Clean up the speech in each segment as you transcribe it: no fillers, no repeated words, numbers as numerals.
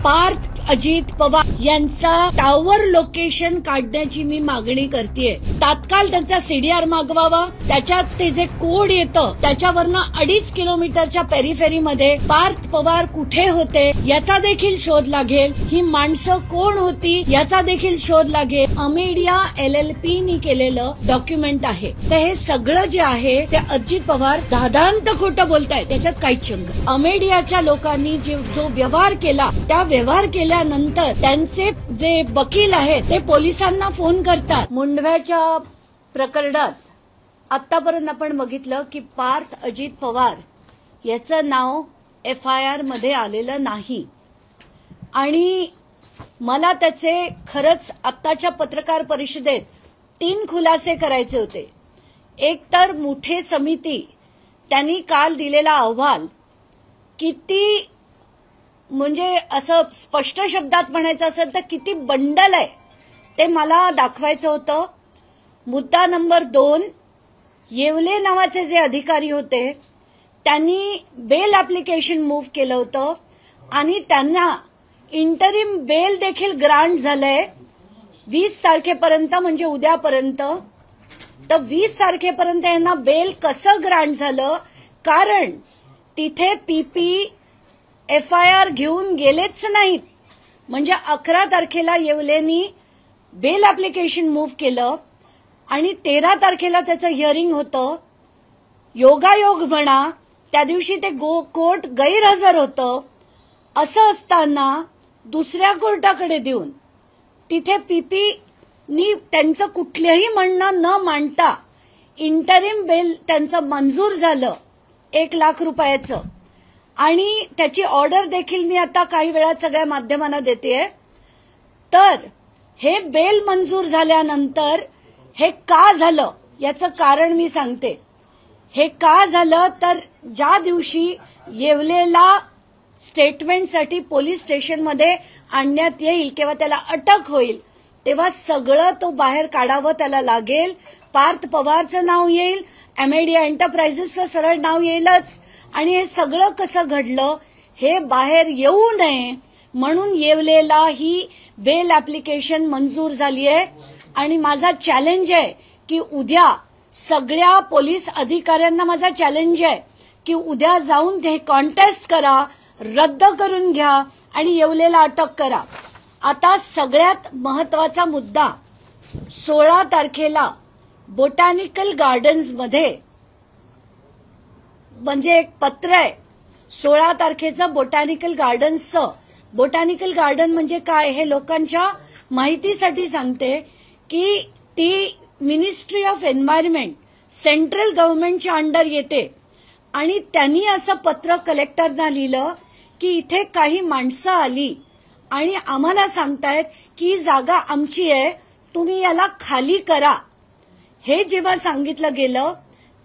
पार्थ अजित पवार यांचा tower location काढण्याची मी मागणी करतेय। तात्काळ त्यांचा सीडीआर मागवावा, त्याच्यात ते जे कोड येतं त्याच्यावरनं 2.5 किलोमीटरच्या पेरिफेरीमध्ये पार्थ पवार कुठे होते याचा देखील शोध लागेल, ही माणसं कोण होती याचा देखील शोध लागेल। अमेडिया LLP नी केलेलं डॉक्युमेंट आहे, तर हे सगळं जे आहे ते अजित पवार दादांत खोटं बोलतायत, त्याच्यात काहीच शंका। अमेडियाच्या लोकांनी जो व्यवहार केला त्या व्यवहार केल्यानंतर त्यांचे जे वकील आहेत ते पोलिसांना फोन करतात। मुंडव्याच्या प्रकरणात आतापर्यंत आपण बघितलं की पार्थ अजित पवार याचं नाव FIR मध्ये आलेलं नाही आणि मला त्याचे खरंच आत्ताच्या पत्रकार परिषदेत 3 खुलासे करायचे होते। एक तर मुठे समिती त्यांनी काल दिलेला अहवाल किती म्हणजे असं स्पष्ट शब्दात म्हणायचं असेल तर किती बंडल आहे ते मला दाखवायचं होतं। मुद्दा नंबर 2, येवले नावाचे जे अधिकारी होते त्यांनी बेल ऍप्लिकेशन मूव्ह केलं होतं आणि त्यांना इंटरिम बेल देखील ग्रांट झालंय 20 तारखेपर्यंत, म्हणजे उद्यापर्यंत। तर 20 तारखेपर्यंत यांना बेल कसं ग्रांट झालं, कारण तिथे PP FIR घेऊन गेलेच नाहीत। म्हणजे 11 तारखेला येवलेनी बेल ऍप्लिकेशन मूव्ह केलं आणि 13 तारखेला त्याचं हिअरिंग होतं। योगायोग म्हणा त्या दिवशी ते कोर्ट गैरहजर होतं। असं असताना दुसऱ्या कोर्टाकडे देऊन तिथे PP नी त्यांचं कुठलंही म्हणणं न मांडता इंटरिम बेल त्यांचं मंजूर झालं 1 लाख रुपयाचं, आणि त्याची ऑर्डर देखील मी आता काही वेळात सगळ्या माध्यमांना देतेय। तर हे बेल मंजूर झाल्यानंतर हे का झालं याचं कारण मी सांगते। हे का झालं तर ज्या दिवशी येवलेला स्टेटमेंटसाठी पोलीस स्टेशनमध्ये आणण्यात येईल किंवा त्याला अटक होईल तेव्हा सगळं तो बाहेर काढावं त्याला लागेल। पार्थ पवारचं नाव येईल, अमेडिया एंटरप्राइजेसचं सरळ नाव येईलच, आणि हे सगळं कसं घडलं हे बाहेर येऊ नये म्हणून येवलेला ही बेल ऍप्लिकेशन मंजूर झाली आहे। आणि माझा चॅलेंज आहे की उद्या सगळ्या पोलीस अधिकाऱ्यांना माझा चॅलेंज आहे की उद्या जाऊन ते कॉन्टेस्ट करा, रद्द करून घ्या आणि येवलेला अटक करा। आता सगळ्यात महत्वाचा मुद्दा, 16 तारखेला बोटॅनिकल गार्डन्स मध्ये म्हणजे एक पत्र आहे 16 तारखेचं बोटॅनिकल गार्डन्सचं। बोटॅनिकल गार्डन म्हणजे काय हे लोकांच्या माहितीसाठी सांगते की ती मिनिस्ट्री ऑफ एन्व्हायरमेंट सेंट्रल गव्हर्नमेंटच्या अंडर येते आणि त्यांनी असं पत्र कलेक्टरना लिहिलं की इथे काही माणसं आली आणि आम्हाला सांगतायत की ही जागा आमची आहे, तुम्ही याला खाली करा। हे जेव्हा सांगितलं गेलं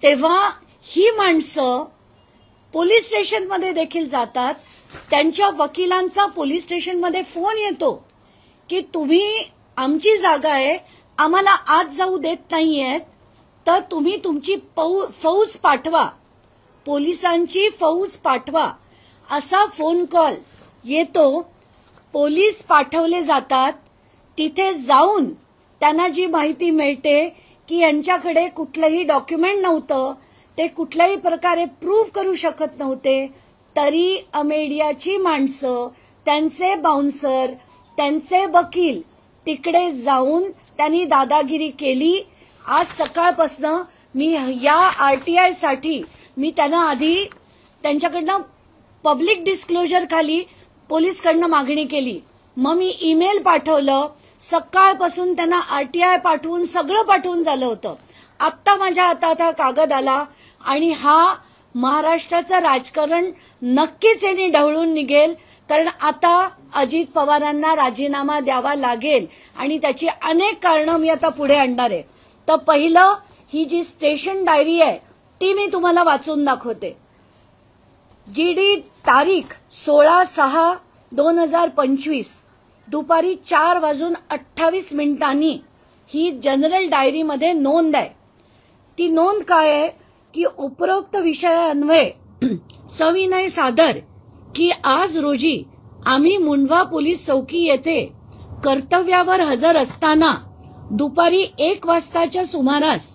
तेव्हा ही माणसं पोलीस स्टेशनमध्ये देखील जातात, त्यांच्या वकिलांचा पोलीस स्टेशनमध्ये फोन येतो की तुम्ही आमची जागा आहे, आम्हाला आत जाऊ देत नाहीयेत, तर तुम्ही तुमची फौज पाठवा, पोलिसांची फौज पाठवा। असा फोन कॉल येतो, पोलीस पाठवले जातात, तिथे जाऊन त्यांना जी माहिती मिळते की यांच्याकडे कुठलंही डॉक्युमेंट नव्हतं, ते कुठल्याही प्रकारे प्रूव्ह करू शकत नव्हते, तरी अमेडियाची माणसं, त्यांचे बाउन्सर, त्यांचे वकील तिकडे जाऊन त्यांनी दादागिरी केली। आज सकाळपासून मी या RTI साठी मी त्यांना आधी त्यांच्याकडनं पब्लिक डिस्क्लोजर खाली पोलीसकडनं मागणी केली, मग मी ईमेल पाठवलं, सकाळपासून त्यांना RTI पाठवून सगळं पाठवून झालं होतं। आत्ता माझ्या हातात हा कागद आला आणि हा महाराष्ट्राचं राजकारण नक्कीच यांनी ढवळून निघेल, कारण आता अजित पवारांना राजीनामा द्यावा लागेल आणि त्याची अनेक कारणं मी आता पुढे आणणार आहे। तर पहिलं, ही जी स्टेशन डायरी आहे ती मी तुम्हाला वाचून दाखवते। GD तारीख 16/6/2025 दुपारी 4:28 ही जनरल डायरीमध्ये नोंद आहे। ती नोंद काय आहे की उपरोक्त विषयान्वये सविनय सादर की आज रोजी आम्ही मुंढवा पोलीस चौकी येथे कर्तव्यावर हजर असताना दुपारी 1 वाजताच्या सुमारास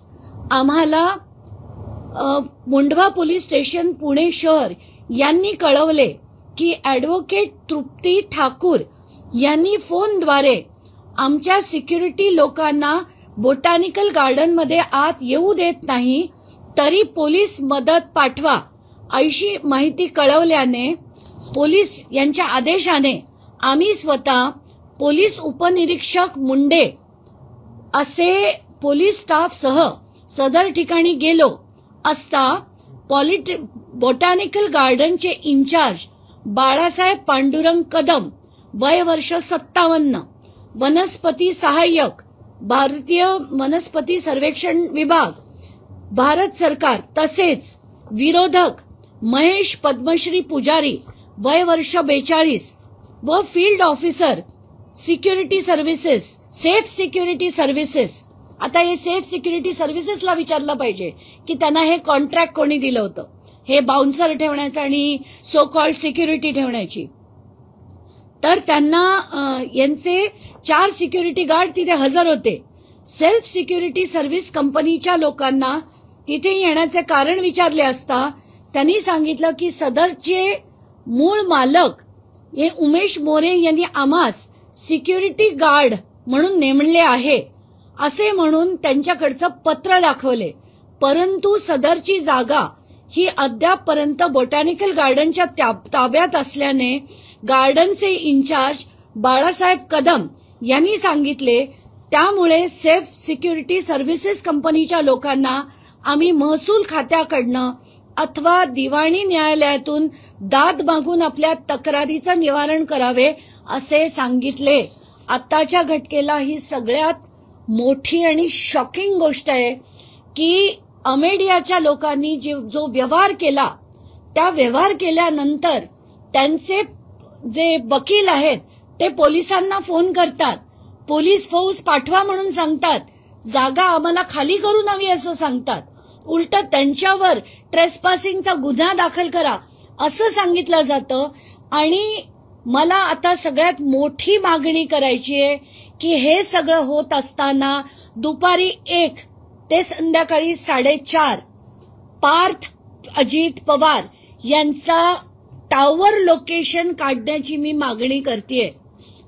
आम्हाला मुंढवा पोलीस स्टेशन पुणे शहर यांनी कळवले की ॲडव्होकेट तृप्ती ठाकूर यांनी फोनद्वारे आमच्या सिक्युरिटी लोकांना बोटॅनिकल गार्डनमध्ये आत येऊ देत नाही, तरी पोलीस मदत पाठवा अशी माहिती कळवल्याने पोलीस यांच्या आदेशाने आम्ही स्वतः पोलीस उपनिरीक्षक मुंडे असे पोलीस स्टाफसह सदर ठिकाणी गेलो असता बोटॅनिकल गार्डनचे इन्चार्ज बाळासाहेब पांडुरंग कदम वय वर्ष 57, वनस्पती सहाय्यक, भारतीय वनस्पती सर्वेक्षण विभाग, भारत सरकार, तसेच विरोधक महेश पद्मश्री पुजारी वय वर्ष 42 व field officer security services, safe security services. आता हे सेफ सिक्युरिटी सर्व्हिसेसला विचारलं पाहिजे की त्यांना हे कॉन्ट्रॅक्ट कोणी दिलं होतं, हे बाउन्सर ठेवण्याचं आणि सो कॉल्ड सिक्युरिटी ठेवण्याची. तर त्यांना यांचे 4 सिक्युरिटी गार्ड तिथे हजर होते. सेल्फ सिक्युरिटी सर्व्हिस कंपनीच्या लोकांना तिथे येण्याचे कारण विचारले असता त्यांनी सांगितलं की सदरचे मूळ मालक हे उमेश मोरे यांनी आम्हास सिक्युरिटी गार्ड म्हणून नेमले आहे असे म्हणून त्यांच्याकडचं पत्र दाखवले, परंतु सदरची जागा ही अद्यापपर्यंत बोटॅनिकल गार्डनच्या ताब्यात असल्याने गार्डनचे इन्चार्ज बाळासाहेब कदम यांनी सांगितले, त्यामुळे सेफ सिक्युरिटी सर्व्हिसेस कंपनीच्या लोकांना आम्ही महसूल खात्याकडनं अथवा दिवाणी न्यायालयातून दाद मागून आपल्या तक्रारीचं निवारण करावे असे सांगितले. आताच्या घटनेला ही सगळ्यात मोठी आणि शॉकिंग गोष्ट आहे की अमेडियाच्या लोकांनी जो व्यवहार केला, त्या व्यवहार केल्यानंतर त्यांचे जे वकील आहेत ते पोलिसांना फोन करतात, पोलीस फौज पाठवा म्हणून सांगतात, जागा आम्हाला खाली करून हवी असं सांगतात, उलट त्यांच्यावर ट्रेसपासिंगचा गुन्हा दाखल करा असं सांगितलं जातं. आणि मला आता सगळ्यात मोठी मागणी करायची आहे की हे सगळं होत असताना दुपारी 1 ते संध्याकाळी 4:30 पार्थ अजित पवार यांचा टावर लोकेशन काढण्याची मी मागणी करतेय.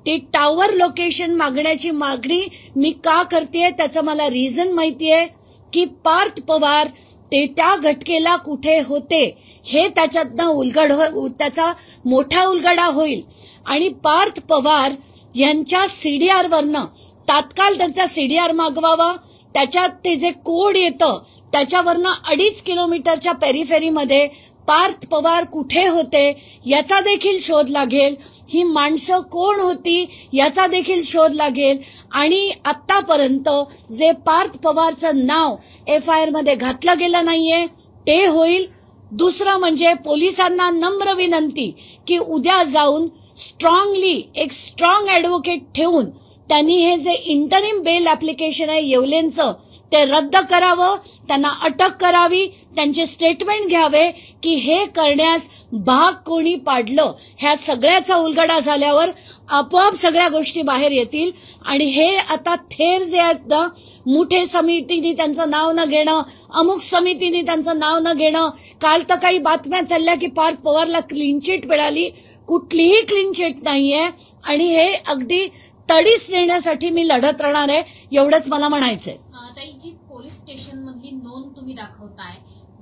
ती टावर लोकेशन मागण्याची मागणी मी का करतेय त्याचं मला रिझन माहितीये की पार्थ पवार ते त्या घटनेला कुठे होते हे त्याच्यातनं त्याचा मोठा उलगडा होईल. आणि पार्थ पवार यांच्या सीडीआर वरनं तात्काळ त्यांचा सीडीआर मागवावा, त्याच्यात ते जे कोड येतं त्याच्यावरनं 2.5 किलोमीटरच्या पेरिफेरीमध्ये पार्थ पवार कुठे होते याचा देखील शोध लागेल, ही माणसं कोण होती याचा देखील शोध लागेल. आणि आतापर्यंत जे पार्थ पवारचं नाव FIR मध्ये घातलं गेलं नाहीये ते होईल. दुसरं म्हणजे पोलिसांना नम्र विनंती की उद्या जाऊन स्ट्रॉंगली एक स्ट्रॉंग ॲडव्होकेट ठेवून त्यांनी हे जे इंटरिम बेल ऍप्लिकेशन आहे येवलेंचं ते रद्द करावं, त्यांना अटक करावी, त्यांचे स्टेटमेंट घ्यावे की हे करण्यास भाग कोणी पाडलं. ह्या सगळ्याचा उलगडा झाल्यावर आपोआप सगळ्या गोष्टी बाहेर येतील. आणि हे आता थेर जे आहेत ना, मुठे समितीने त्यांचं नाव न घेणं, अमुक समितीने त्यांचं नाव न घेणं, काल तर काही बातम्या चालल्या की पार्थ पवारला क्लीन चिट मिळाली, कुठलीही क्लीन चिट नाहीये. आणि हे अगदी तडीस नेण्यासाठी मी लढत राहणार आहे, एवढंच मला म्हणायचंय. ताई, जी पोलीस स्टेशन मधली नोंद तुम्ही दाखवताय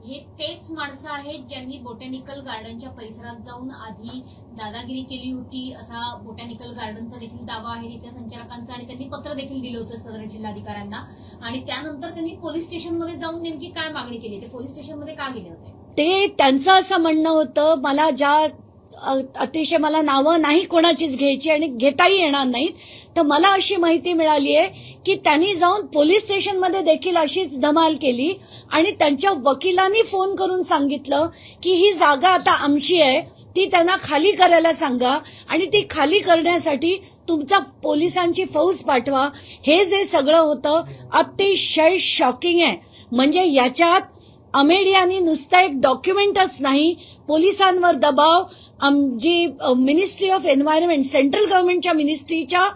हे तेच माणसं आहेत ज्यांनी बोटॅनिकल गार्डनच्या परिसरात जाऊन आधी दादागिरी केली होती असा बोटॅनिकल गार्डनचा देखील दावा आहे तिथल्या संचालकांचा, आणि त्यांनी पत्र देखील दिलं होतं सदर जिल्हाधिकाऱ्यांना. आणि त्यानंतर त्यांनी पोलीस स्टेशनमध्ये जाऊन नेमकी काय मागणी केली, ते पोलीस स्टेशनमध्ये का गेले होते? ते त्यांचं असं म्हणणं होतं, मला अतिशय मला नावं नाही कोणाचीच घ्यायची आणि घेताही येणार नाहीत, तर मला अशी माहिती मिळाली आहे की त्यांनी जाऊन पोलीस स्टेशनमध्ये देखील अशीच धमाल केली आणि त्यांच्या वकिलांनी फोन करून सांगितलं की ही जागा आता आमची आहे, ती त्यांना खाली करायला सांगा आणि ती खाली करण्यासाठी तुमचा पोलिसांची फौज पाठवा. हे जे सगळं होतं अतिशय शॉकिंग आहे. म्हणजे याच्यात अमेडियानी नुसता एक डॉक्युमेंटच नाही पोलिसांवर दबाव, जी मिनिस्ट्री ऑफ एन्व्हायरमेंट सेंट्रल गव्हर्नमेंटच्या मिनिस्ट्रीच्या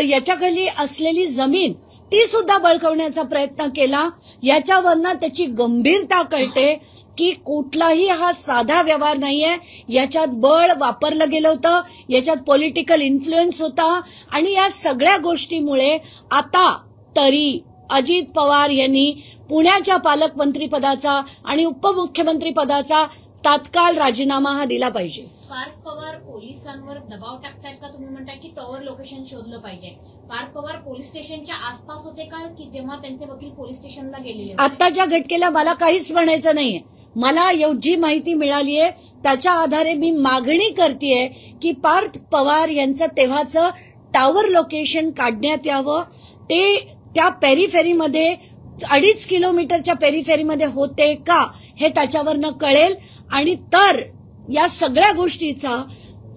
याच्याखाली असलेली जमीन ती सुद्धा बळकावण्याचा प्रयत्न केला. याच्यावरनं त्याची गंभीरता कळते की कुठलाही हा साधा व्यवहार नाहीये. याच्यात बळ वापरलं गेलं होतं, याच्यात पॉलिटिकल इन्फ्लुएन्स होता आणि या सगळ्या गोष्टीमुळे आता तरी अजित पवार यांनी पुण्याच्या पालकमंत्रीपदाचा आणि उपमुख्यमंत्रीपदाचा तात्काळ राजीनामा हा दिला पाहिजे. पार्थ पवार पोलिसांवर दबाव टाकतायत का? तुम्ही म्हणताय की टॉवर लोकेशन शोधलं पाहिजे. पार्थ पवार पोलीस स्टेशनच्या आसपास होते का की जेव्हा त्यांचे वकील पोलीस स्टेशनला गेलेले होते? आताच्या घटनेला मला काहीच म्हणायचं नाहीये. मला जी माहिती मिळाली आहे त्याच्या आधारे मी मागणी करतेय की पार्थ पवार यांचं तेव्हाचं टॉवर लोकेशन काढण्यात यावं. ते त्या पेरिफेरीमध्ये 2.5 किलोमीटरच्या पेरिफेरीमध्ये होते का हे त्याच्यावरनं कळेल आणि तर या सगळ्या गोष्टीचा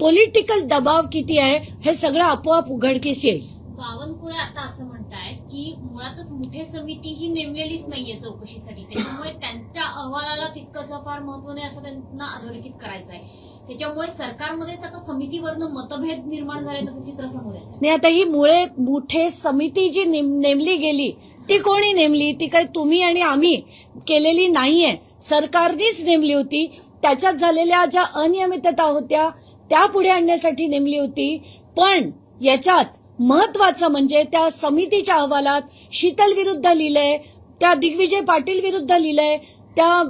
पॉलिटिकल दबाव किती आहे हे सगळं आपोआप उघडकीस येईल. बावनकुळे आता असं म्हणताय की मुळातच मुठे समिती ही नेमलेलीच नाहीये चौकशीसाठी, त्याच्यामुळे त्यांच्या अहवालाला तितकंसं फार महत्व नाही असं त्यांना अधोरेखित करायचं आहे. त्याच्यामुळे सरकारमध्येच आता समितीवरनं मतभेद निर्माण झाले तसं चित्र समोर येतं. नाही, आता ही मुठे समिती जी नेमली गेली ती कोणी नेमली? ती काही तुम्ही आणि आम्ही केलेली नाहीये, सरकारनेच नेमली होती. त्याच्यात झालेल्या ज्या अनियमितता होत्या त्या पुढे आणण्यासाठी नेमली होती. पण याच्यात महत्वाचं म्हणजे त्या समितीच्या अहवालात शीतल विरुद्ध लिहिलंय, त्या दिग्विजय पाटील विरुद्ध लिहिलंय, त्या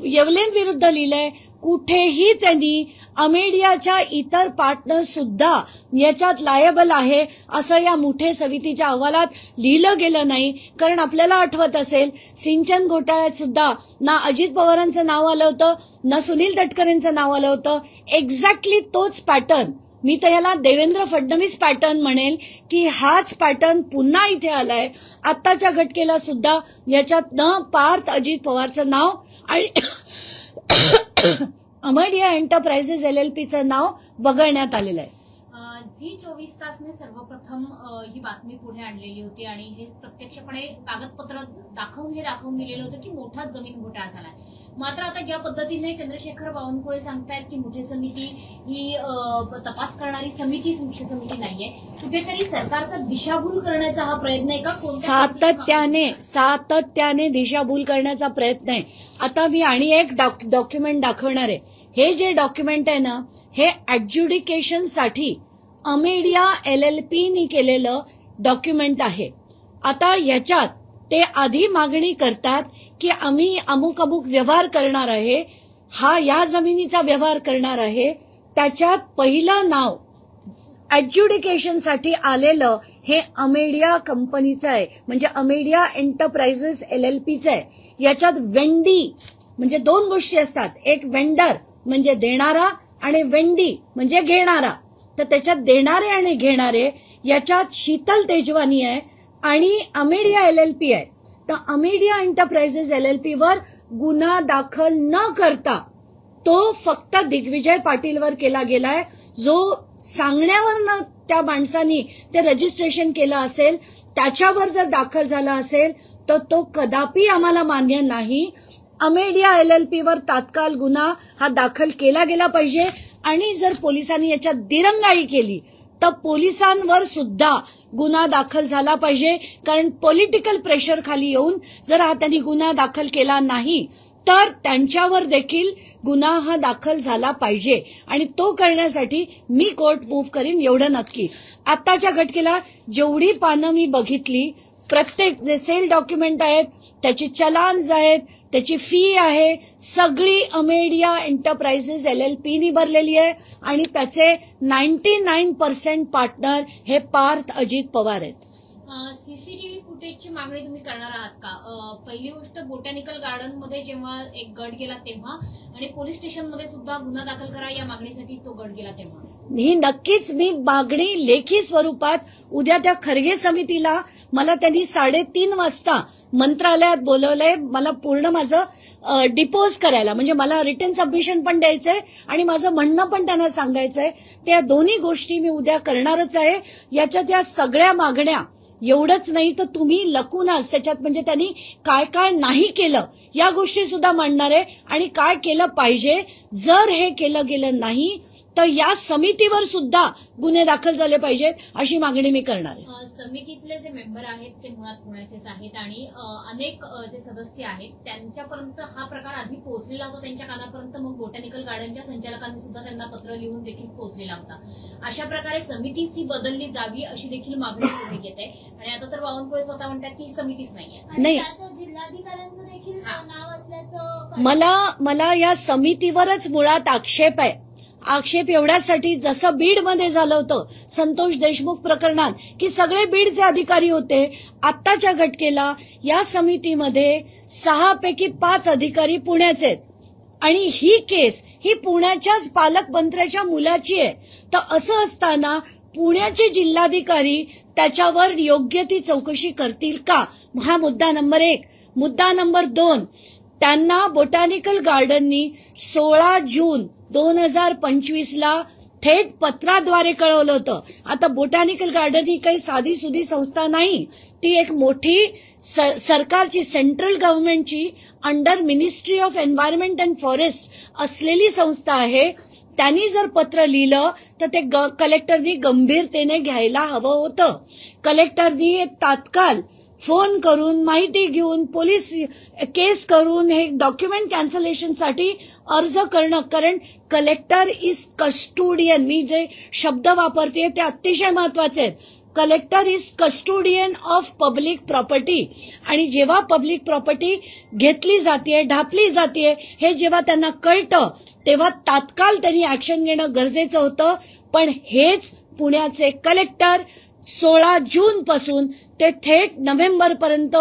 येवलेन विरुद्ध लिहिलंय. कुठेही त्यांनी अमेडियाच्या इतर पार्टनर सुद्धा याच्यात लायबल आहे असं या मुठे समितीच्या अहवालात लिहिलं गेलं नाही. कारण आपल्याला आठवत असेल सिंचन घोटाळ्यात सुद्धा ना अजित पवारांचं नाव आलं होतं ना सुनील तटकरेंचं नाव आलं होतं. एक्झॅक्टली तोच पॅटर्न, मी तर याला देवेंद्र फडणवीस पॅटर्न म्हणेल की हाच पॅटर्न पुन्हा इथे आलाय. आत्ताच्या घटनेला सुद्धा याच्यात न पार्थ अजित पवारचं नाव आणि अमेडिया एंटरप्राइजेस LLPचं नाव वगळण्यात आलेलं आहे. Zee24 तासने सर्वप्रथम ही बातमी पुढे आणलेली होती आणि हे प्रत्यक्षपणे कागदपत्र दाखवून दिलेलं होतं की मोठाच जमीन घोटाळा झालाय. मात्र आता ज्या पद्धतीने चंद्रशेखर बावनकुळे सांगतायत की मुठे समिती ही तपास करणारी समितीच मुख्य समिती नाहीये, कुठेतरी सरकारचा दिशाभूल करण्याचा हा प्रयत्न आहे का? सातत्याने दिशाभूल करण्याचा प्रयत्न आहे. आता मी आणि एक डॉक्युमेंट दाखवणार आहे. हे जे डॉक्युमेंट आहे ना, हे ऍडज्युडिकेशनसाठी अमेडिया LLPनी केलेलं डॉक्युमेंट आहे. आता याच्यात ते आधी मागणी करतात की आम्ही अमुक व्यवहार करणार आहे, हा या जमिनीचा व्यवहार करणार आहे. त्याच्यात पहिलं नाव ऍडज्युडिकेशनसाठी आलेलं हे अमेडिया कंपनीचं आहे, म्हणजे अमेडिया एंटरप्राइजेस LLPचं आहे. याच्यात वेंडी म्हणजे दोन गोष्टी असतात, एक वेंडर म्हणजे देणारा आणि वेंडी म्हणजे घेणारा. तर त्याच्यात देणारे आणि घेणारे याच्यात शीतल तेजवानी आहे आणि अमेडिया LLP आहे. तर अमेडिया एंटरप्राइजेस LLP वर गुन्हा दाखल न करता तो फक्त दिग्विजय पाटीलवर केला गेलाय. जो सांगण्यावर त्या माणसानी ते रजिस्ट्रेशन केलं असेल त्याच्यावर जर दाखल झाला असेल तर तो कदापि आम्हाला मान्य नाही. अमेडिया LLP वर तात्काळ गुन्हा हा दाखल केला गेला पाहिजे आणि जर पोलिसांनी याच्यात दिरंगाई केली तर पोलिसांवर सुद्धा गुन्हा दाखल झाला पाहिजे. कारण पॉलिटिकल प्रेशर खाली येऊन जर हा त्यांनी गुन्हा दाखल केला नाही तर त्यांच्यावर देखील गुन्हा हा दाखल झाला पाहिजे आणि तो करण्यासाठी मी कोर्ट मूव्ह करीन एवढं नक्की. आत्ताच्या घटनेला जेवढी पानं मी बघितली, प्रत्येक जे सेल डॉक्युमेंट आहेत त्याची चलान्स आहेत, त्याची फी आहे, सगळी अमेडिया एंटरप्राइजेस LLPनी भरलेली आहे आणि त्याचे 99% पार्टनर हे पार्थ अजित पवार आहेत. सीसीटीव्ही फुटेजची मागणी तुम्ही करणार आहात का? पहिली गोष्ट, बोटॅनिकल गार्डन मध्ये जेव्हा एक गट गेला तेव्हा आणि पोलीस स्टेशन मध्ये सुद्धा गुन्हा दाखल करा या मागणीसाठी तो गट गेला तेव्हा, ही नक्कीच मी मागणी लेखी स्वरूपात उद्या त्या खरगे समितीला मला त्यांनी 3:30 वाजता मंत्रालयात बोलवलंय. मला पूर्ण माझं डिपोज करायला, म्हणजे मला रिटन सबमिशन पण द्यायचंय आणि माझं म्हणणं पण त्यांना सांगायचंय. त्या दोन्ही गोष्टी मी उद्या करणारच आहे. याच्यात या सगळ्या मागण्या एवढंच नाही तर तुम्ही लकूनच त्याच्यात म्हणजे त्यांनी काय काय नाही केलं या गोष्टी सुद्धा मांडणार आहे आणि काय केलं पाहिजे. जर हे केलं गेलं नाही तर या समितीवर सुद्धा गुन्हे दाखल झाले पाहिजेत अशी मागणी मी करणार आहे. समितीतले जे मेंबर आहेत ते मुळात पुण्याचेच आहेत आणि अनेक जे सदस्य आहेत त्यांच्यापर्यंत हा प्रकार आधी पोहोचलेला होता त्यांच्या कानापर्यंत. मग बोटॅनिकल गार्डनच्या संचालकांनी सुद्धा त्यांना पत्र लिहून देखील पोहोचलेला होता. अशा प्रकारे समितीच ही बदलली जावी अशी देखील मागणी पुढे येत आहे. आणि आता तर बावनकुळे स्वतः म्हणतात की ही समितीच नाहीये. नाही, जिल्हाधिकाऱ्यांचं देखील नाव असल्याचं मला या समितीवरच मुळात आक्षेप आहे. आक्षेप एवढ्यासाठी जसं बीडमध्ये झालं होतं संतोष देशमुख प्रकरणात की सगळे बीडचे अधिकारी होते. आत्ताच्या घटकेला या समितीमध्ये 6 पैकी 5 अधिकारी पुण्याचे आहेत आणि ही केस ही पुण्याच्याच पालकमंत्र्याच्या मुलाची आहे. तर असं असताना पुण्याचे जिल्हाधिकारी त्याच्यावर योग्य ती चौकशी करतील का, हा मुद्दा नंबर 1. मुद्दा नंबर 2, त्यांना बोटॅनिकल गार्डननी 16 जून 2025ला थेट पत्राद्वारे कळवलं होतं. आता बोटॅनिकल गार्डन ही काही साधी सुधी संस्था नाही, ती एक मोठी सरकारची सेंट्रल गव्हर्नमेंटची under ministry of environment and forest असलेली संस्था आहे. त्यांनी जर पत्र लिहिलं तर ते कलेक्टरनी गंभीरतेने घ्यायला हवं होतं. कलेक्टरनी तात्काळ फोन करून माहिती घेऊन पोलीस केस करून हे डॉक्युमेंट कॅन्सलेशनसाठी अर्ज करणं. कारण कलेक्टर इज कस्टोडियन, मी जे शब्द वापरते ते अतिशय महत्वाचे आहेत. Collector is custodian of public property आणि जेव्हा पब्लिक प्रॉपर्टी घेतली जाते ढापली जाते हे जेव्हा त्यांना कळतं तेव्हा तात्काळ त्यांनी ऍक्शन घेणं गरजेचं होतं. पण हेच पुण्याचे कलेक्टर 16 जून पासून ते थेट नोव्हेंबरपर्यंत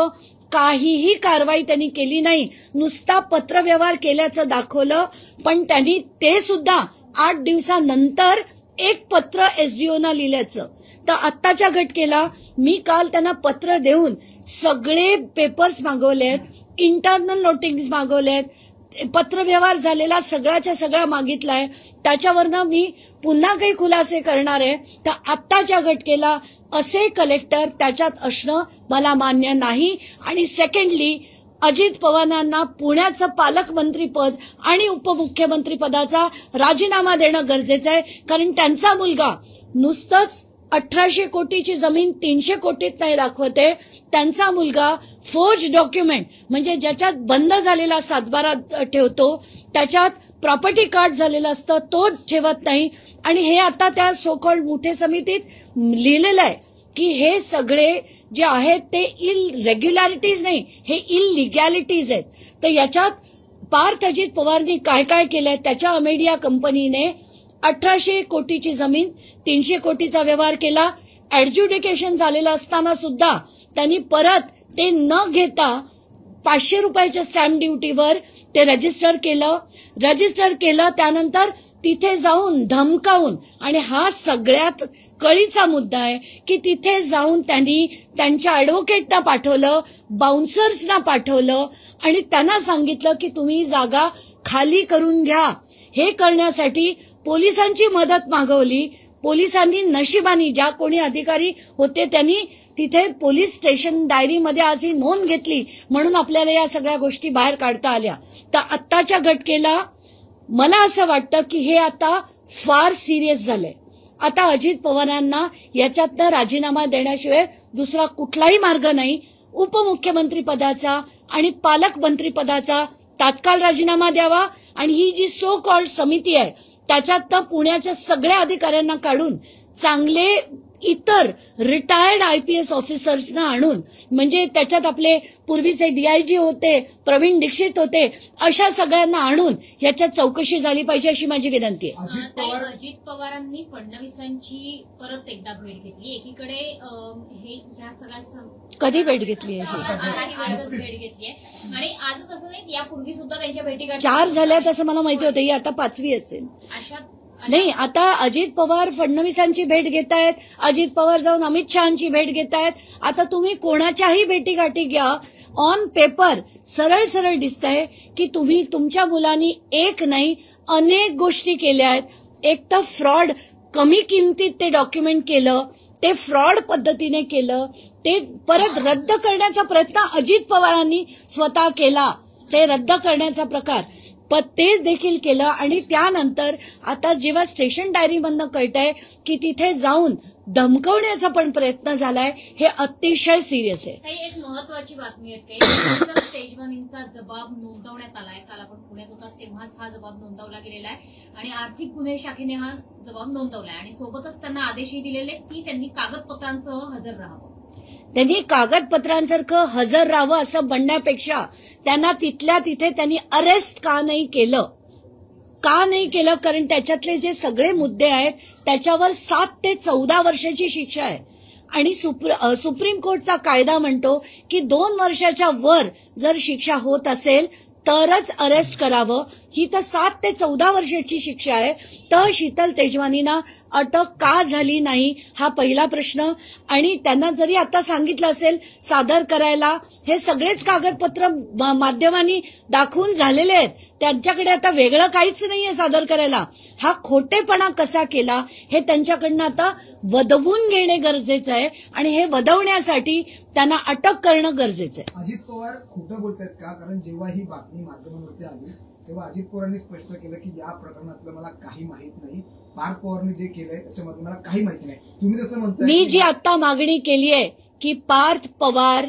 काहीही कारवाई त्यांनी केली नाही. नुसता पत्रव्यवहार केल्याचं दाखवलं, पण त्यांनी ते सुद्धा 8 दिवसानंतर एक पत्र एसडीओना लिहिल्याचं. तर आत्ताच्या घटकेला मी काल त्यांना पत्र देऊन सगळे पेपर्स मागवलेत, इंटरनल नोटिस मागवलेत, पत्रव्यवहार झालेला सगळ्याच्या सगळा मागितलाय. त्याच्यावरनं मी पुन्हा काही खुलासे करणार आहे. तर आत्ताच्या घटकेला असे कलेक्टर त्याच्यात असणं मला मान्य नाही. आणि सेकंडली अजित पवारांना पुण्याचं पालकमंत्रीपद आणि उपमुख्यमंत्रीपदाचा राजीनामा देणं गरजेचं आहे. कारण त्यांचा मुलगा नुसतंच 1800 कोटीची जमीन 300 कोटीत नाही दाखवते. त्यांचा मुलगा फोर्ज डॉक्युमेंट म्हणजे ज्याच्यात बंद झालेला सातबारा ठेवतो, त्याच्यात प्रॉपर्टी कार्ड झालेलं असतं तो ठेवत नाही. आणि हे आता त्या सो कॉल्ड मोठे समितीत लिहिलेलं आहे की हे सगळे जे आहेत ते इलरेग्युलॅरिटीज नाही, हे इललिगॅलिटीज आहेत. तर याच्यात पार्थ अजित पवारनी काय काय केलंय, त्याच्या अमेडिया कंपनीने 1800 कोटीची जमीन 300 कोटीचा व्यवहार केला. ऍडज्युडिकेशन झालेलं असताना सुद्धा त्यांनी परत ते न घेता 500 रुपयाच्या स्टॅम्प ड्युटीवर ते रजिस्टर केलं. त्यानंतर तिथे जाऊन धमकावून, आणि हा सगळ्यात कळीचा मुद्दा आहे की तिथे जाऊन त्यांनी त्यांच्या ऍडव्होकेटना पाठवलं, बाउन्सर्सना पाठवलं आणि त्यांना सांगितलं की तुम्ही जागा खाली करून घ्या. हे करण्यासाठी पोलिसांची मदत मागवली. पोलिसांनी नशिबाने ज्या कोणी अधिकारी होते त्यांनी तिथे पोलीस स्टेशन डायरीमध्ये आज ही नोंद घेतली म्हणून आपल्याला या सगळ्या गोष्टी बाहेर काढता आल्या. तर आत्ताच्या घटकेला मला असं वाटतं की हे आता फार सिरियस झालंय. आता अजित पवारांना याच्यातनं राजीनामा देण्याशिवाय दुसरा कुठलाही मार्ग नाही. उपमुख्यमंत्री पदाचा आणि पालकमंत्रीपदाचा तात्काळ राजीनामा द्यावा आणि ही जी सो कॉल्ड समिती आहे त्याच्यातनं पुण्याच्या सगळ्या अधिकाऱ्यांना काढून चांगले इतर रिटायर्ड IPS ऑफिसर्सना आणून, म्हणजे त्याच्यात आपले पूर्वीचे DIG होते, प्रवीण दीक्षित होते, अशा सगळ्यांना आणून याच्यात चौकशी झाली पाहिजे अशी माझी विनंती आहे. अजित पवारांनी फडणवीसांची परत एकदा भेट घेतली. एकीकडे हे ह्या सगळ्या कधी भेट घेतली आहे? भेट घेतली आहे आणि आजच असं नाही, यापूर्वी सुद्धा त्यांच्या भेटी 4 झाल्यात असं मला माहिती होतं. ही आता 5वी असेल. नाही, आता अजित पवार फडणवीसांची भेट घेतायत, अजित पवार जाऊन अमित शहाची भेट घेतायत. आता तुम्ही कोणाच्याही भेटीगाठी घ्या, ऑन पेपर सरळ सरळ दिसतंय की तुम्ही तुमच्या मुलांनी एक नाही अनेक गोष्टी केल्या आहेत. एक तर फ्रॉड, कमी किमतीत ते डॉक्युमेंट केलं, ते फ्रॉड पद्धतीने केलं, ते परत रद्द करण्याचा प्रयत्न अजित पवारांनी स्वतः केला. ते रद्द करण्याचा प्रकार पण तेच देखील केलं. आणि त्यानंतर आता जेव्हा स्टेशन डायरीमधनं कळतंय की तिथे जाऊन धमकवण्याचा पण प्रयत्न झालाय, हे अतिशय सिरियस आहे. काही एक महत्वाची बातमी येते, जर तेजवानींचा जबाब नोंदवण्यात आलाय. काल आपण पुण्यात होता तेव्हाच हा जबाब नोंदवला गेलेला आहे आणि आर्थिक गुन्हे शाखेने हा जबाब नोंदवलाय आणि सोबतच त्यांना आदेशही दिलेले की त्यांनी कागदपत्रांसह हजर राहावं. त्यांनी कागदपत्रांसारखं हजर राहावं असं म्हणण्यापेक्षा त्यांना तिथल्या तिथे त्यांनी अरेस्ट का नाही केलं, कारण त्याच्यातले जे सगळे मुद्दे आहेत त्याच्यावर 7 ते 14 वर्षाची शिक्षा आहे. आणि सुप्रीम कोर्टचा कायदा म्हणतो की 2 वर्षाच्या वर जर शिक्षा होत असेल तरच अरेस्ट करावं. ही तर 7 ते 14 वर्षाची शिक्षा आहे. तर शीतल तेजवानींना अटक का झाली नाही हा पहिला प्रश्न. आणि त्यांना जरी आता सांगितलं असेल सादर करायला, हे सगळेच कागदपत्र माध्यमांनी दाखवून झालेले आहेत, त्यांच्याकडे आता वेगळं काहीच नाहीये सादर करायला. हा खोटेपणा कसा केला हे त्यांच्याकडनं आता वदवून घेणे गरजेचं आहे आणि हे वदवण्यासाठी त्यांना अटक करणं गरजेचं आहे. अजित पवार खोटं बोलतात का? कारण जेव्हा ही बातमी माध्यमांवरती आली तेव्हा अजित पवारांनी स्पष्ट केलं की या प्रकरणातलं मला काही माहित नाही, पार्थ पवारने जे केलंय त्याच्यामध्ये मला काही माहिती नाही. तुम्ही जसं म्हणताय, मी जी आता मागणी केली आहे की पार्थ पवार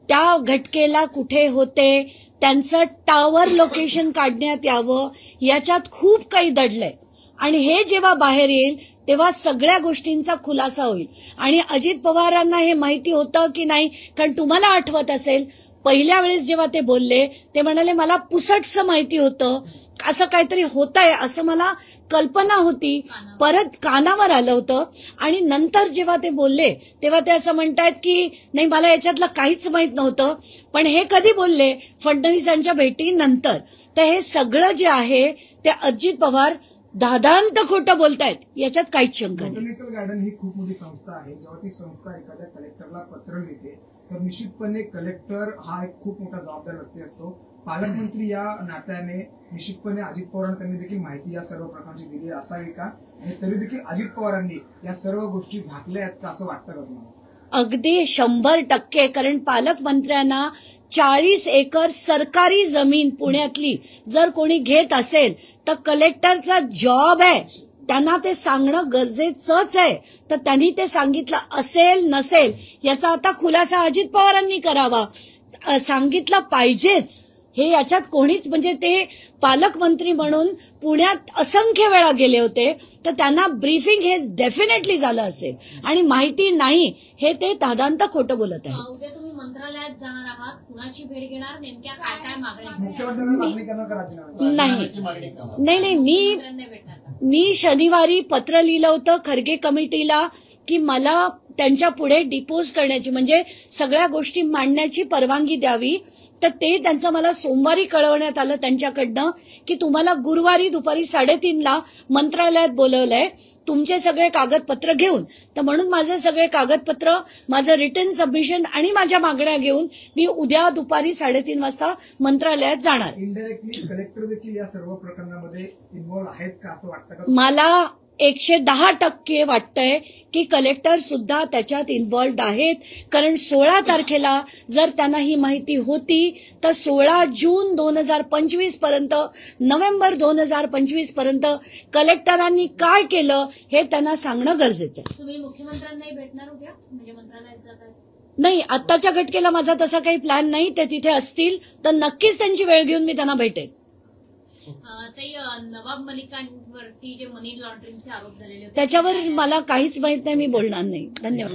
त्या घटकेला कुठे होते, त्यांचं टावर लोकेशन काढण्यात यावं, याच्यात खूप काही दडलंय. आणि हे जेव्हा बाहेर येईल तेव्हा सगळ्या गोष्टींचा खुलासा होईल. आणि अजित पवारांना हे माहिती होतं की नाही, कारण तुम्हाला आठवत असेल पहिल्या वेळेस जेव्हा ते बोलले ते म्हणाले मला पुसटसं माहिती होतं, असं काहीतरी होत आहे असं मला कल्पना होती, परत कानावर आलं होतं. आणि नंतर जेव्हा ते बोलले तेव्हा ते असं म्हणतायत की नाही मला याच्यातलं काहीच माहित नव्हतं. पण हे कधी बोलले? फडणवीसांच्या भेटीनंतर. तर हे सगळं जे आहे ते अजित पवार दादांत खोटं बोलतायत, याच्यात काहीच शंका नाही. बॉटॅनिकल गार्डन ही खूप मोठी संस्था आहे. जेव्हा ती संस्था एखाद्या कलेक्टरला पत्र लिहिते तर निश्चितपणे कलेक्टर हा एक खूप मोठा जबाबदार व्यक्ती असतो. पालकमंत्री या नात्याने निश्चितपणे अजित पवारांना त्यांनी देखील माहिती या सर्व प्रकारची दिली असावी का? आणि तरी देखील अजित पवारांनी या सर्व गोष्टी झाकल्या आहेत का असं वाटतं का तुम्हाला? अगदी 100%. कारण पालकमंत्र्यांना 40 एकर सरकारी जमीन पुण्यातली जर कोणी घेत असेल तर कलेक्टरचा जॉब आहे त्यांना ते सांगणं गरजेचंच आहे. तर त्यांनी ते सांगितलं असेल नसेल याचा आता खुलासा अजित पवारांनी करावा, सांगितलं पाहिजेच. हे याच्यात कोणीच म्हणजे ते पालकमंत्री म्हणून पुण्यात असंख्य वेळा गेले होते तर त्यांना ब्रीफिंग हे डेफिनेटली झालं असेल आणि माहिती नाही हे ते दादांत खोटं बोलत आहे. उद्या तुम्ही मंत्रालयात जाणार आहात, कुणाची भेट घेणार, नेमक्या काय काय मागण्या मुख्यमंत्र्यांना मागणी करणार का राजीनामा? नाही मी शनिवारी पत्र लिहिलं होतं खरगे कमिटीला की मला त्यांच्या पुढे डिपोज करण्याची म्हणजे सगळ्या गोष्टी मांडण्याची परवानगी द्यावी. तर ते त्यांचं मला सोमवारी कळवण्यात आलं त्यांच्याकडनं की तुम्हाला गुरुवारी दुपारी 3:30ला मंत्रालयात बोलवलंय तुमचे सगळे कागदपत्र घेऊन. तर म्हणून माझे सगळे कागदपत्र, माझं रिटर्न सबमिशन आणि माझ्या मागण्या घेऊन मी उद्या दुपारी 3:30 वाजता मंत्रालयात जाणार. इनडायरेक्टली कलेक्टर देखील या सर्व प्रकरणामध्ये इन्व्हॉल्व आहेत का असं वाटतं का? मला 110% वाटतंय की कलेक्टर सुद्धा त्याच्यात इन्व्हॉल्ड आहेत. कारण 16 तारखेला जर त्यांना ही माहिती होती तर 16 जून 2025 पर्यंत, नोव्हेंबर 2025 पर्यंत कलेक्टरांनी काय केलं हे त्यांना सांगणं गरजेचं आहे. तुम्ही मुख्यमंत्र्यांनाही भेटणार उद्या म्हणजे मंत्रालयात जातात? नाही, आत्ताच्या घटकेला माझा तसा काही प्लॅन नाही. ते तिथे असतील तर नक्कीच त्यांची वेळ घेऊन मी त्यांना भेटेन. ताई, नवाब मलिकांवरती जे मनी लॉन्ड्रिंगचे आरोप झालेले होते त्याच्यावर मला काहीच माहित नाही, मी बोलणार नाही. धन्यवाद.